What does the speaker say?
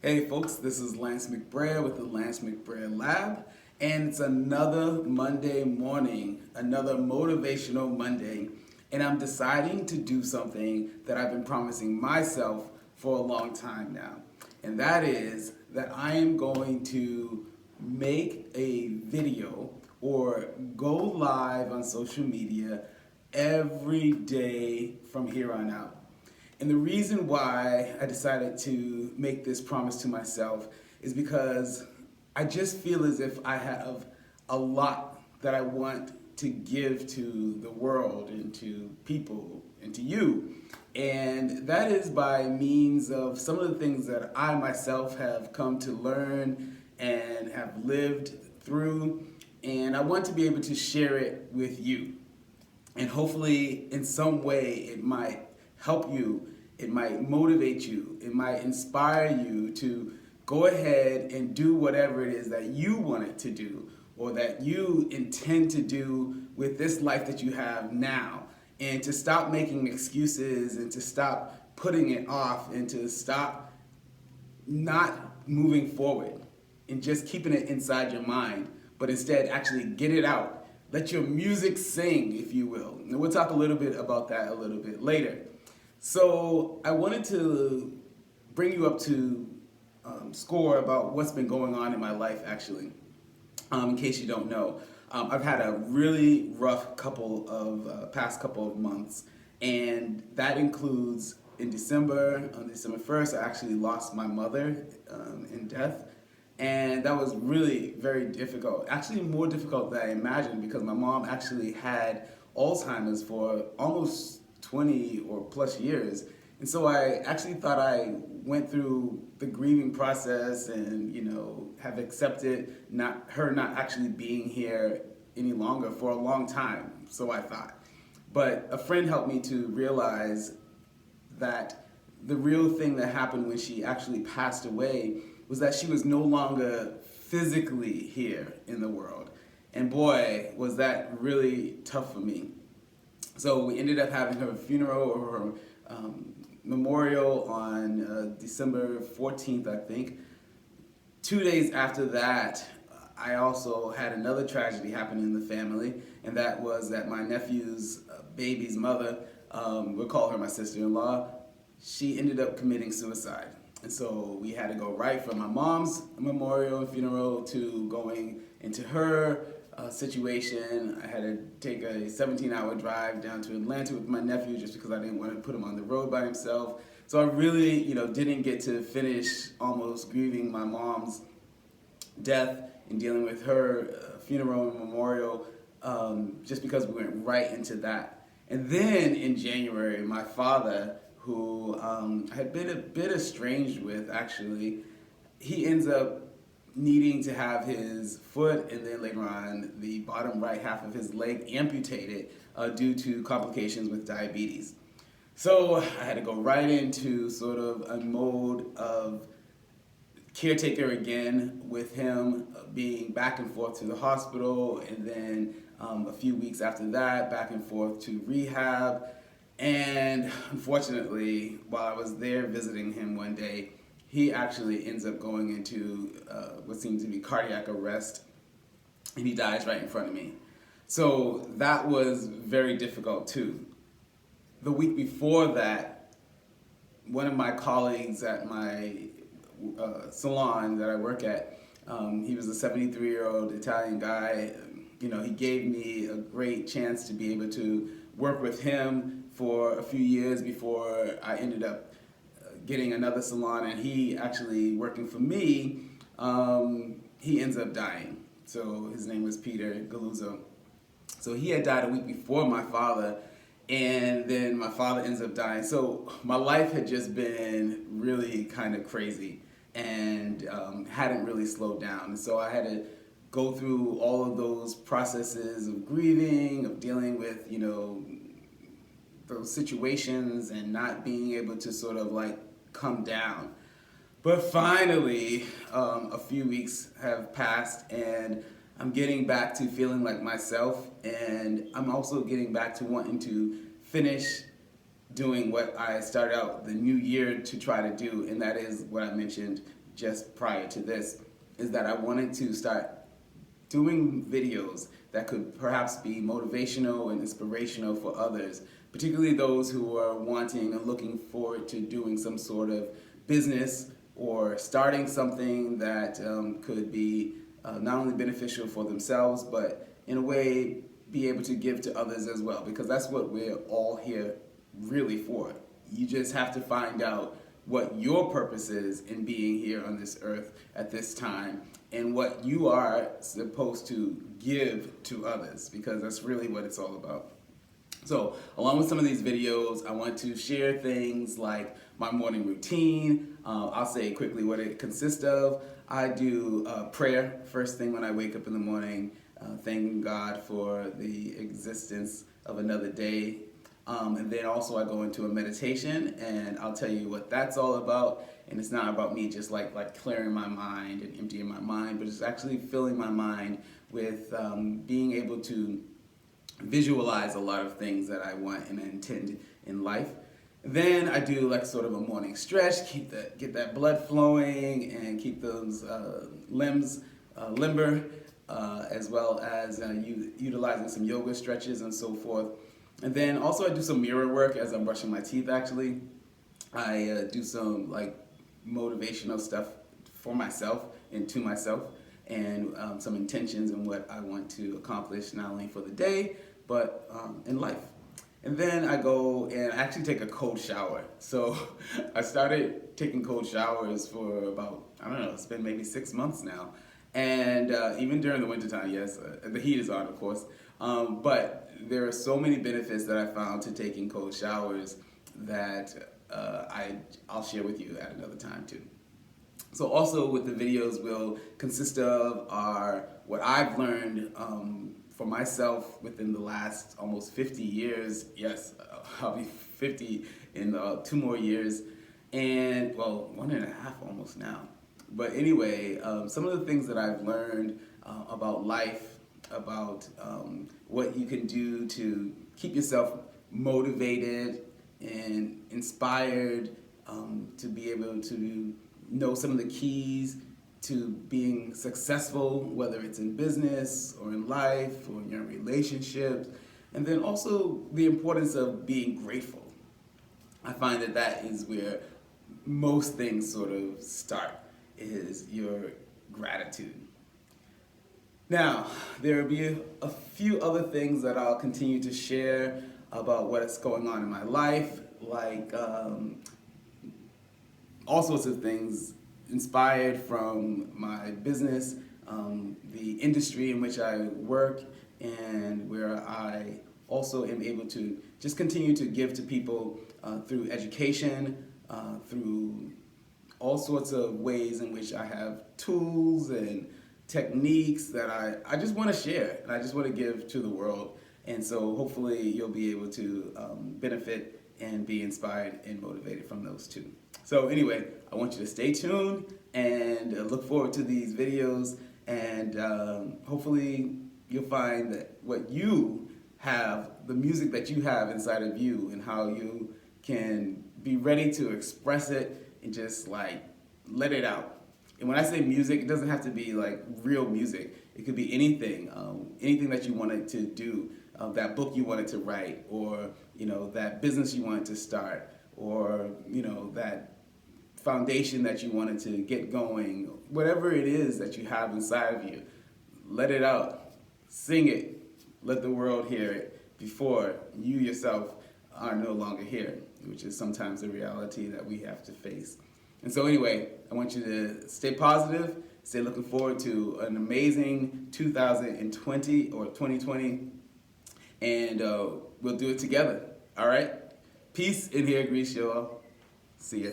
Hey folks, this is Lance McBrayer with the Lance McBrayer Lab, and it's another Monday morning, another motivational Monday, and I'm deciding to do something that I've been promising myself for a long time now, and that is that I am going to make a video or go live on social media every day from here on out. And the reason why I decided to make this promise to myself is because I just feel as if I have a lot that I want to give to the world and to people and to you. And that is by means of some of the things that I myself have come to learn and have lived through. And I want to be able to share it with you. And hopefully, in some way, it might help you, it might motivate you, it might inspire you to go ahead and do whatever it is that you want it to do or that you intend to do with this life that you have now. And to stop making excuses and to stop putting it off and to stop not moving forward and just keeping it inside your mind, but instead actually get it out. Let your music sing, if you will. And we'll talk a little bit about that a little bit later. So I wanted to bring you up to score about what's been going on in my life, actually, in case you don't know. I've had a really rough past couple of months, and that includes on December 1st, I actually lost my mother in death. And that was really very difficult. Actually, more difficult than I imagined because my mom actually had Alzheimer's for almost 20 or plus years. And so I actually thought I went through the grieving process and, have accepted her not actually being here any longer for a long time. So I thought. But a friend helped me to realize that the real thing that happened when she actually passed away was that she was no longer physically here in the world. And boy, was that really tough for me. So we ended up having her funeral or her memorial on December 14th, I think. 2 days after that, I also had another tragedy happen in the family, and that was that my nephew's baby's mother, we'll call her my sister-in-law, she ended up committing suicide. And so we had to go right from my mom's memorial and funeral to going into her situation. I had to take a 17-hour drive down to Atlanta with my nephew just because I didn't want to put him on the road by himself. So I really, didn't get to finish almost grieving my mom's death and dealing with her funeral and memorial just because we went right into that. And then in January, my father, who I had been a bit estranged with, actually, he ends up needing to have his foot and then later on the bottom right half of his leg amputated due to complications with diabetes. So I had to go right into sort of a mode of caretaker again with him being back and forth to the hospital and then a few weeks after that back and forth to rehab. And unfortunately, while I was there visiting him one day, he actually ends up going into what seemed to be cardiac arrest, and he dies right in front of me. So that was very difficult too. The week before that, one of my colleagues at my salon that I work at, he was a 73-year-old Italian guy. He gave me a great chance to be able to work with him for a few years before I ended up getting another salon, and he actually working for me, he ends up dying. So his name was Peter Galuzzo. So he had died a week before my father, and then my father ends up dying. So my life had just been really kind of crazy and hadn't really slowed down. And so I had to go through all of those processes of grieving, of dealing with, those situations and not being able to sort of like come down. But finally, a few weeks have passed and I'm getting back to feeling like myself, and I'm also getting back to wanting to finish doing what I started out the new year to try to do, and that is what I mentioned, just prior to this, is that I wanted to start doing videos that could perhaps be motivational and inspirational for others, particularly those who are wanting and looking forward to doing some sort of business or starting something that could be not only beneficial for themselves, but in a way be able to give to others as well, because that's what we're all here really for. You just have to find out what your purpose is in being here on this earth at this time, and what you are supposed to give to others, because that's really what it's all about. So along with some of these videos, I want to share things like my morning routine. I'll say quickly what it consists of. I do prayer first thing when I wake up in the morning, thanking God for the existence of another day. And then also I go into a meditation, and I'll tell you what that's all about. And it's not about me just like clearing my mind and emptying my mind, but it's actually filling my mind with being able to visualize a lot of things that I want and intend in life. Then I do like sort of a morning stretch, get that blood flowing and keep those limbs limber, as well as utilizing some yoga stretches and so forth. And then also I do some mirror work as I'm brushing my teeth. Actually, I do some like motivational stuff for myself and to myself, and some intentions and what I want to accomplish not only for the day but in life. And then I go and I actually take a cold shower. So I started taking cold showers for about, I don't know, it's been maybe 6 months now. And even during the wintertime, yes, the heat is on, of course. But there are so many benefits that I found to taking cold showers that I'll share with you at another time too. So also what the videos will consist of are what I've learned for myself within the last almost 50 years. Yes, I'll be 50 in 2 more years, and well, 1.5 almost now. But anyway, some of the things that I've learned about life, about what you can do to keep yourself motivated and inspired, to be able to know some of the keys to being successful, whether it's in business or in life or in your relationships, and then also the importance of being grateful. I find that that is where most things sort of start, is your gratitude. Now, there will be a few other things that I'll continue to share about what's going on in my life, like all sorts of things inspired from my business, the industry in which I work, and where I also am able to just continue to give to people through education, through all sorts of ways in which I have tools and techniques that I just want to share, and I just want to give to the world. And so hopefully you'll be able to benefit and be inspired and motivated from those too. So anyway, I want you to stay tuned and look forward to these videos, and hopefully you'll find that what you have, the music that you have inside of you, and how you can be ready to express it and just like let it out. And when I say music, it doesn't have to be like real music. It could be anything, anything that you wanted to do, that book you wanted to write, or that business you wanted to start, or that foundation that you wanted to get going. Whatever it is that you have inside of you, let it out, sing it, let the world hear it before you yourself are no longer here, which is sometimes a reality that we have to face. And so anyway, I want you to stay positive, stay looking forward to an amazing 2020 or 2020, and we'll do it together, all right? Peace in here, Greece, y'all. See ya.